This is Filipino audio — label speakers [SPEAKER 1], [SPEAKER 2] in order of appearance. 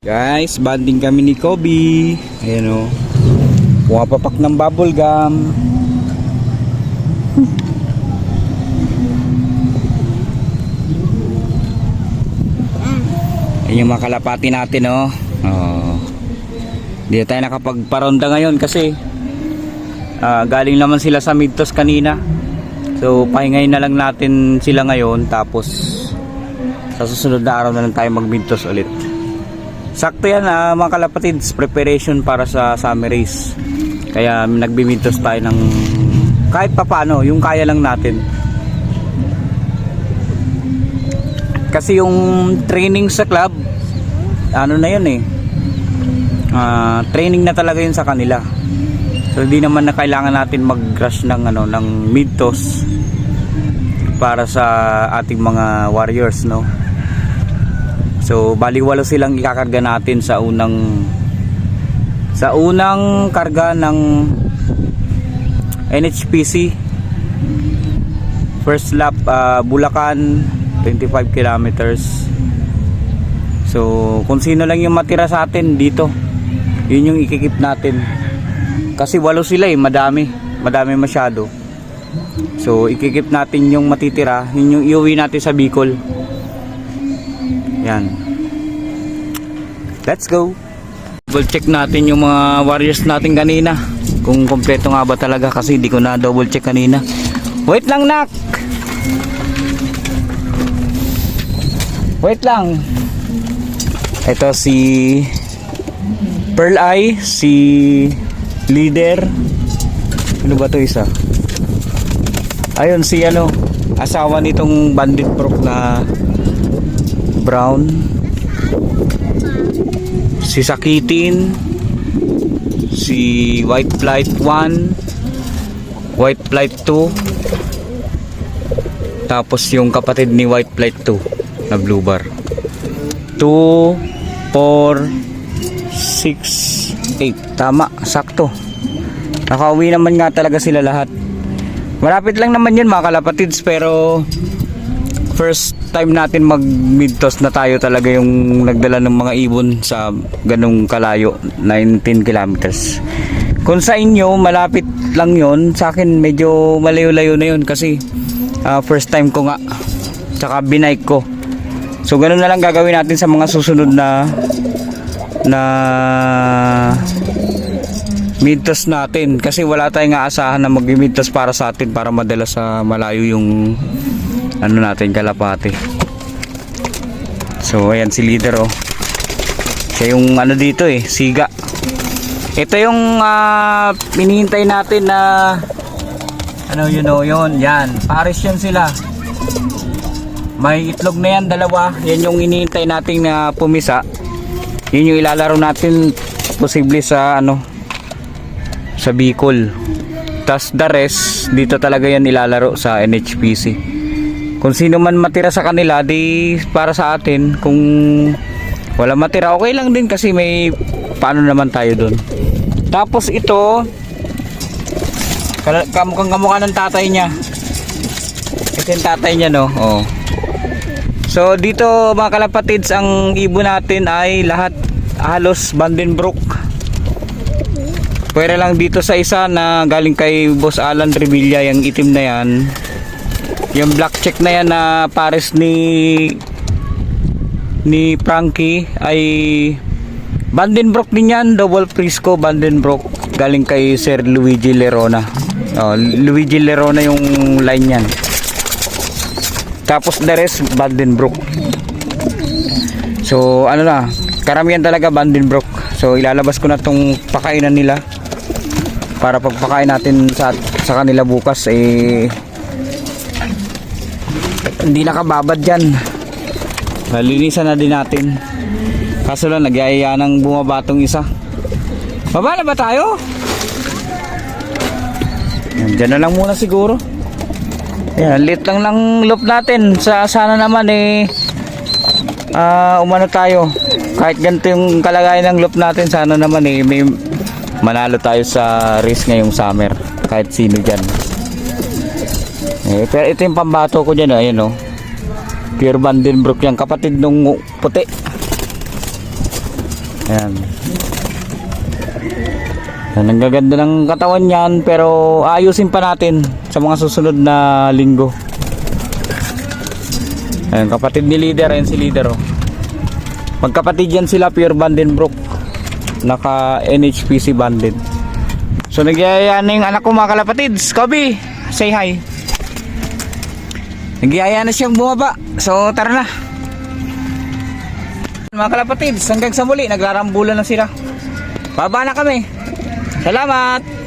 [SPEAKER 1] Guys, banding kami ni Kobe. Ayan o. Pumapapak ng bubble gum. Ayan yung mga kalapati natin o. Hindi tayo nakapagparonda ngayon kasi galing naman sila sa Midtos kanina. So pahingayin na lang natin sila ngayon. Tapos sa susunod na araw na lang tayo mag Midtos ulit. Sakto yan mga kalapatids, preparation para sa summer race. Kaya nagbimintos tayo ng kahit papaano, yung kaya lang natin. Kasi yung training sa club, ano na yun training na talaga yun sa kanila. So hindi naman na kailangan natin mag-rush ng ng mintos para sa ating mga warriors, no. So baliwalo silang ikakarga natin sa unang karga ng NHPC. First lap Bulacan 25 kilometers. So kung sino lang yung matira sa atin dito, yun yung ikikip natin. Kasi walo sila madami masyado. So ikikip natin yung matitira, yun yung iuwi natin sa Bicol. Yan. Let's go. Double check natin yung mga warriors natin kanina. Kung kompleto nga ba talaga kasi hindi ko na double check kanina. Wait lang, nak. Wait lang. Ito si Pearl Eye, si Leader. Ano ba 'to isa? Ayun si asawa nitong Bandit Brook na brown, si Sakitin, si White Flight 1, White Flight 2, tapos yung kapatid ni White Flight 2 na blue bar. 2, 4, 6, 8. Tama, sakto. Nakauwi naman nga talaga sila lahat. Malapit lang naman yun mga kalapatids, pero first time natin mag midtos na tayo talaga yung nagdala ng mga ibon sa ganung kalayo, 19 kilometers. Kung sa inyo malapit lang yon, sa akin medyo malayo-layo na yun kasi first time ko nga, tsaka binike ko. So ganun na lang gagawin natin sa mga susunod na midtos natin, kasi wala tayong aasahan na mag-midtos para sa atin para madala sa malayo yung natin kalapate. So ayan si Leader siya yung dito siga. Ito yung hinihintay natin na yun yan, pares yan sila. May itlog na yan, dalawa. Yan yung hinihintay natin na pumisa. Yun yung ilalaro natin posible sa sa Bicol. Tas the rest dito talaga yan ilalaro sa NHPC. Kung sino man matira sa kanila, di para sa atin. Kung wala matira, okay lang din kasi may paano naman tayo doon. Tapos ito, kamukha ng tatay niya. Ito yung tatay niya, no? So dito mga kalapatids, ang ibon natin ay lahat halos Vandenbroek. Pwera lang dito sa isa na galing kay Boss Alan Revilla, yung itim na yan. Yung black check na yan na pares ni Frankie ay Vandenbroek din yan, double Frisco Vandenbroek, galing kay Sir Luigi Lerona. Luigi Lerona yung line yan. Tapos the rest Vandenbroek. So karamihan talaga Vandenbroek. So ilalabas ko na tong pakainan nila para pagpakain natin sa kanila bukas hindi nakababad dyan. Nalinisan na din natin. Kaso lang nagyayaya ng bumabatong isa. Baba na ba tayo? Diyan na lang muna siguro. Ayan, lit lang ng loop natin. Sana naman umano tayo. Kahit ganito yung kalagayan ng loop natin, sana naman may manalo tayo sa race ngayong summer. Kahit sino dyan. Pero ito yung pambato ko dyan, ayan Pure Vandenbroek yan, kapatid nung puti. Ayan. Yan, ang gaganda ng katawan niyan, pero ayusin pa natin sa mga susunod na linggo. Ayan, kapatid ni Leader, ayan si Leader, oh. Magkapatid yan sila, pure Vandenbroek. Naka NHPC banded. So nagyayaya na yung anak ko mga kalapatids. Kobe, say hi. Nagyayaya na siyang bumaba. So tara na. Mga kalapatids, hanggang sa muli, nagrarambulan na sila. Baba na kami. Salamat!